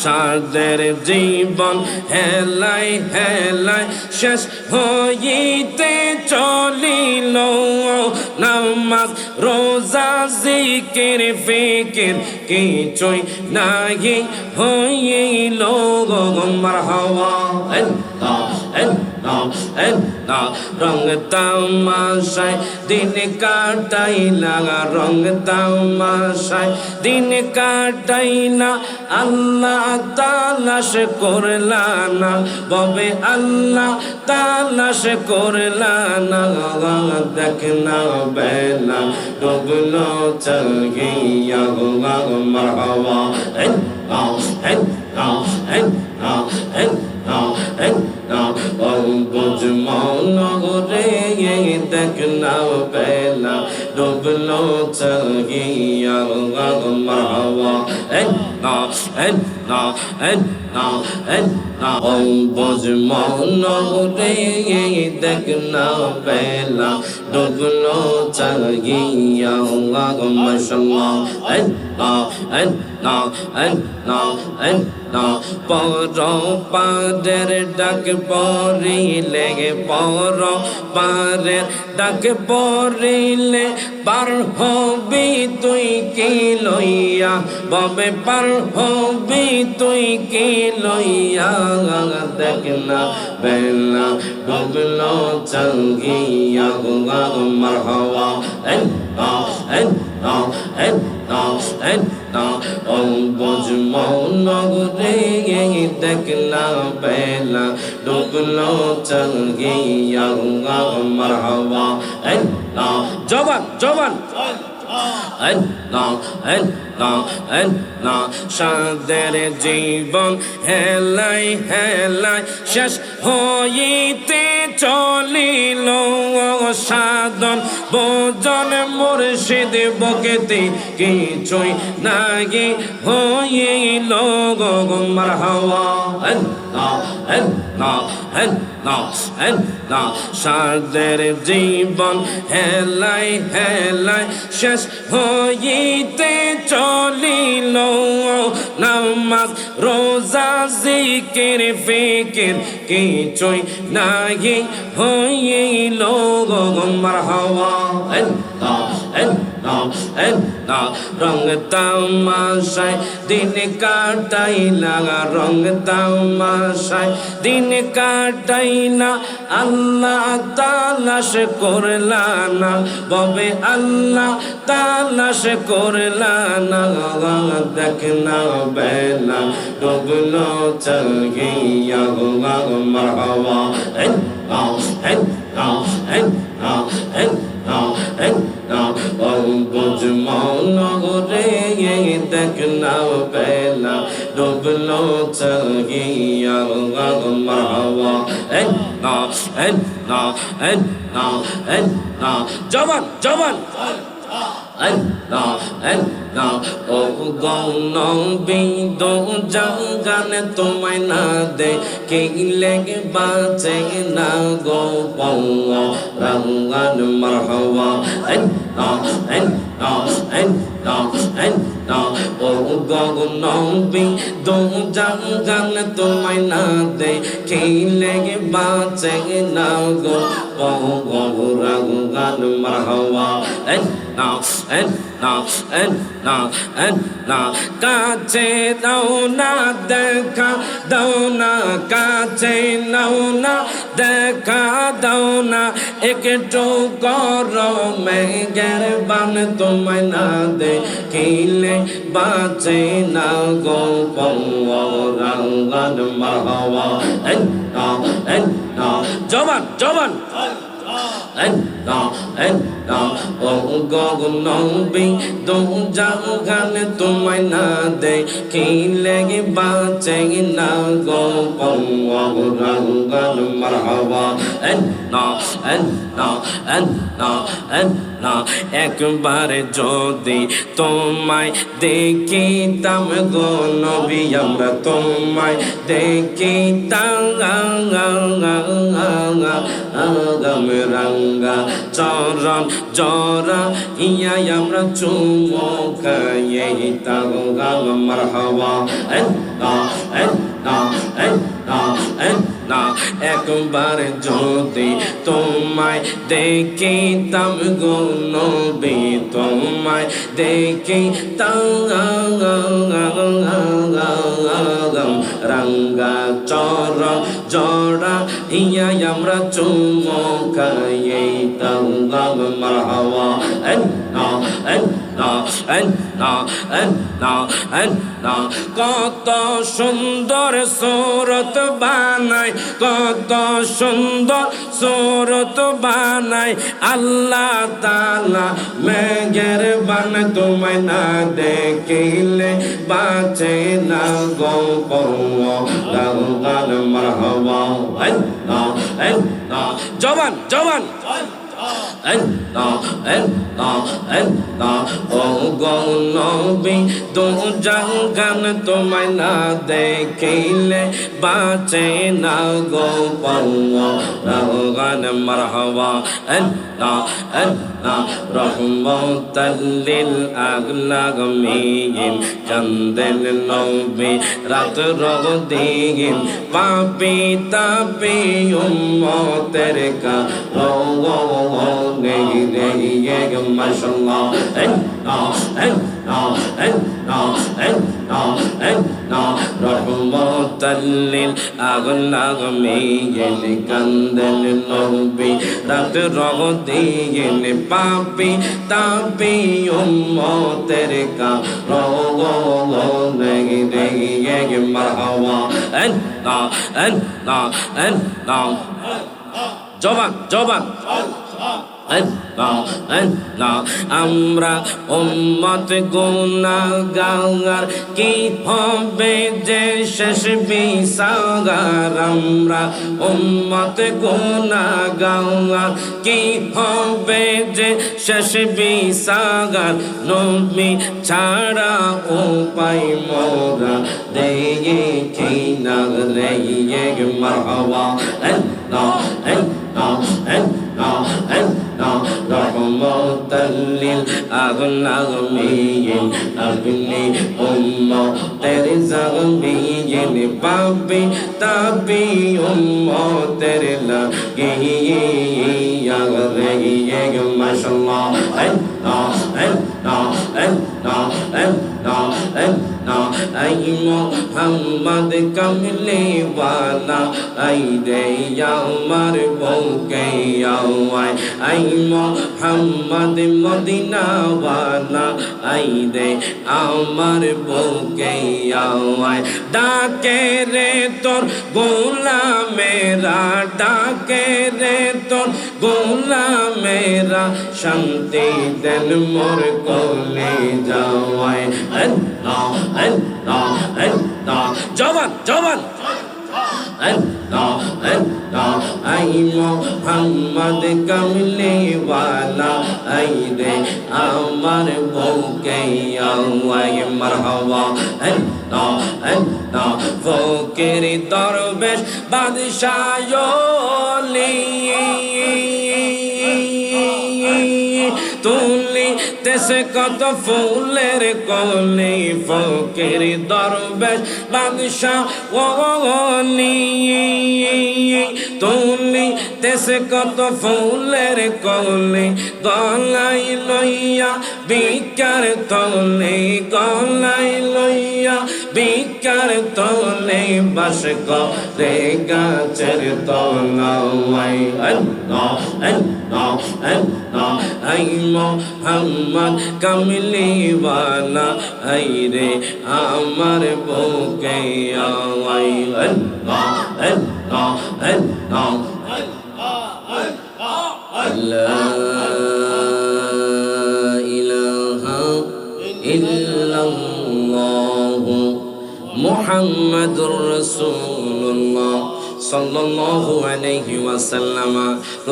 সাদের জীবন হেলায় হেলায় শেষ হইতে চলিল নামাজ রোজা জিকির ফিকির কিছুই নাই হইল মারহাবা রং তামাশায় দিন কাটাইলা রং তামাশায় দিন কাটাইলা আল্লাহ তালাশ করলা না ববে আল্লাহ তালাশ করলা না দেখ না বেলা ডুবলো চল গিয়া মারহাবা নগরে দেখ না বেলা ডুবলো চল গিয়া মারহাবা নগরে দেখ না বেলা ডুবলো চল গিয়া মাশাআল্লাহ পর পারের ডাক পরিলে পর পারের ডাক পরিলে পার হবি তুই কি লইয়া ববে পার হবি তুই কি লইয়া দেখ না বেলা ডুবলো চল গিয়া মারহাবা নগরে দেখ না বেলা ডুবলো চল গিয়া মারহাবা জবান জবান সাদের জীবন হেলাই হেলাই শেষ হইতে চলিল সাধন ভোজন মুর্শিদ বকেতে কিছুই নাহি হইল মারহাবা সাদের জীবন হেলাই হেলাই শেষ হইতে চলিল নামাজ রোজা জিকির ফিকির কিছুই নাহি হইল মারহাবা রং তামাশায় দিন কাটাইলা রং তামাশায় দিন কাটাইলা আল্লাহ তালাশ করলা না ববে আল্লাহ তালাশ করলা না দেখ না বেলা ডুবলো চল গিয়া মারহাবা নগরে দেখ না বেলা ডুবলো চল গিয়া মারহাবা জবান জবান ও গৌনবী দো জাগান তোমায় না দে কে লেগে বাঁচে না গো রঙ্গান মারহাবা ও গৌনবী দো জাগান তোমায় না দে কে লেগে বাঁচে না গো রঙ্গান মারহাবা কাছে দাও না দেখা দাও না কাছে নাও না দেখা দাও না একটু গরমে গেরবান তোমায় না দেখিলে বাঁচে না গো রঙ্গান মারহাবা জবান জবান ও গগনবী দো জাগান তোমায় না দেখিলে বাঁচে না গো রঙ্গান মারহাবা একবার যদি তোমায় দেখিতাম গো নবী আমরা তোমায় দেখিতাম রঙ্গা চরণ জরা ইয়া আমরা চুমো খাই তাগো মারহাবা না একবার যদি তোমায় দেখিতাম গো নবী তোমায় দেখিতাম রঙ্গা চরণ জড়া ইয়া আমরা চুমো খাইতাম মারহাবা কত সুন্দর সুরত বানাই কত সুন্দর সুরত বানাই আল্লাহ তাআলা মেঘের বান তোমায় না দেখিলে বাঁচে না গো গান মারহাবা জবান জবান ও গো নবী দু জাহান তোমায় না দেখিলে বাঁচে না গো গান মারহাবা রহমতাল লিল আলামিন কান্দেন নবী রাত দিন পাপী তাপী উম্মতের মাশাআল্লাহ রহমতাল লিল আলামিন কান্দেন নবী রাত দিন পাপী তাপী উম্মতের মারহাবা জবান জবান আমরা উম্মত গুনাহগার কি হবে যে শেষ বিচার আমরা উম্মত গুনাহগার কি হবে যে শেষ বিচার নবী ছাড়া উপায় মোরা দেখি না রে মারহাবা রহমতাল লিল আলামিন আপনি উম্মতের জামিন পাপী তাপী উম্মতের লাগিয়া রে মাশাআল্লাহ আই মোহাম্মদ কমলি ওয়ালা আই রে আমার বউকে আওয়াই আই মোহাম্মদ মদিনা ওয়ালা আই রে আমার বউকে আওয়াই ডাকে রে তোর গোলামেরা ডাকে রে তোর গোলামেরা শান্তি দেন মোর কোলে যাওয়াই জবান জবান আই মোহাম্মদ কমলি ওয়ালা আই রে আমার বউকে আওয়াই মারহাবা ফকির দরবেশ বাদশাহ তুলি তেসে কত ফুলের কলি ফকির দরবেশ বাদশাহ ওলি তুলি তেসে কত ফুলের কলি গলাই লইয়া বিকার তলে গলাই লইয়া বিকার তলে বাস করে গাছের তলায় আই মোহাম্মদ কমলি ওয়ালা আই রে আমার বউকে আওয়াই লা ইলাহা ইল্লাল্লাহ মুহাম্মাদুর রাসূলুল্লাহ সাল্লাল্লাহু আলাইহি ওয়াসাল্লাম।